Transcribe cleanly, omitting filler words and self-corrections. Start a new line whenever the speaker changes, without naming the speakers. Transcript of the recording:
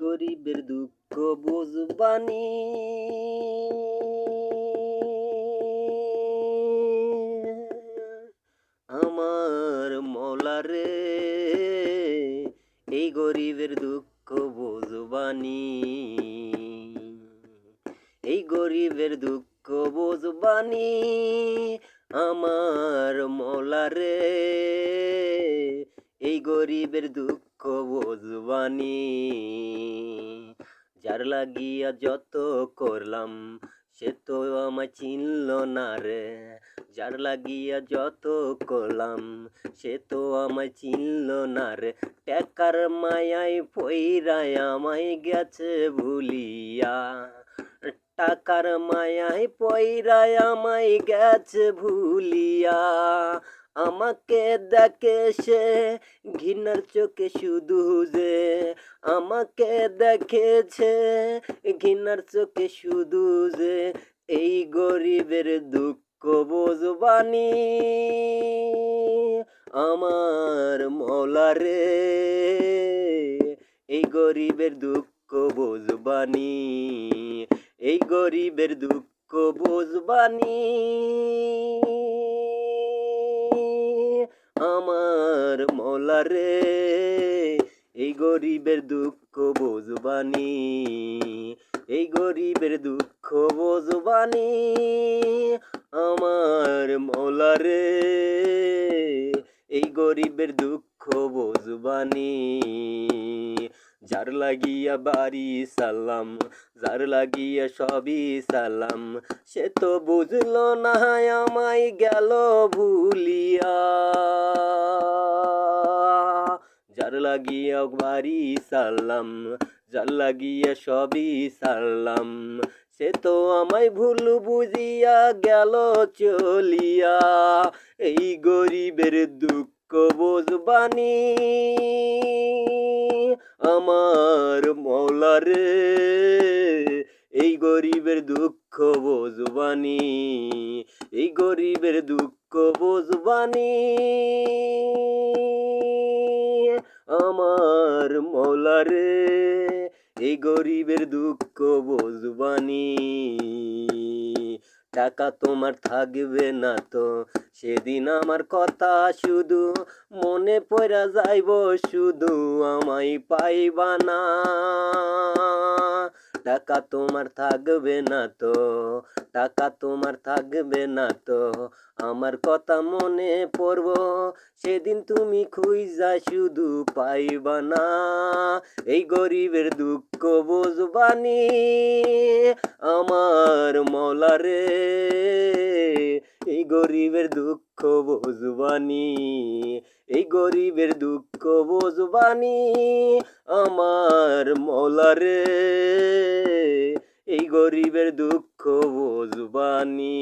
গরিবের দুঃখ বুঝবানি। আমার মৌলা রে, এই গরিবের দুঃখ বুঝবানি। এই গরিবের দুঃখ বুঝবানি, আমার মৌলা রে, এই গরিবের দুঃখ বুঝবানি। যার লাগিয়া যত করলাম সে তো আমায় চিনল না রে। যার লাগিয়া যত করলাম সে তো আমায় চিনল না রে। টাকার মায়ায় পইরায় আমায় গেছে ভুলিয়া। টাকার মায়ায় পইরায় আমায় গেছে ভুলিয়া। আমাকে দেখে সে ঘৃণার চোখে শুধু যে, আমাকে দেখেছে ঘৃণার চোখে শুধু যে। এই গরিবের দুঃখ বুঝবানি, আমার মৌলা রে, এই গরিবের দুঃখ বুঝবানি। এই গরিবের দুঃখ বুঝবানি, আমার মৌলা রে, এই গরিবের দুঃখ বুঝবানি। এই গরিবের দুঃখ বুঝবানি, আমার মৌলা রে, এই গরিবের দুঃখ বুঝবানি। যার লাগিয়া বাড়ি সালাম, যার লাগিয়া সবই সালাম, সে তো বুঝলো না আমায় গেল ভুলিয়া। যার লাগিয়া বাড়ি সালাম, যার লাগিয়া সবই সালাম, সে তো আমায় ভুল বুঝিয়া গেল চলিয়া। এই গরিবের দুঃখ বুঝবানি, আমার মৌলা রে, এই গরিবের দুঃখ বুঝবানি। এই গরিবের দুঃখ বুঝবানি, আমার মৌলা রে, এই গরিবের দুঃখ বুঝবানি। টাকা তোমার থাকবে না তো সেদিন আমার কথা শুধু মনে পড়া যাইব, শুধু আমায় পাইবা না। টাকা তোমার থাকবে না তো, টাকা তোমার থাকবে না তো আমার কথা মনে পড়ব সেদিন তুমি খুঁজা শুধু পাইবা না। এই গরিবের দুঃখ বুঝবানি, আমার মৌলা রে, এই গরিবের দুঃখ বুঝবানি। এই গরিবের দুঃখ বুঝবানি, আমার মৌলা রে, এই গরিবের দুঃখ বুঝবানি।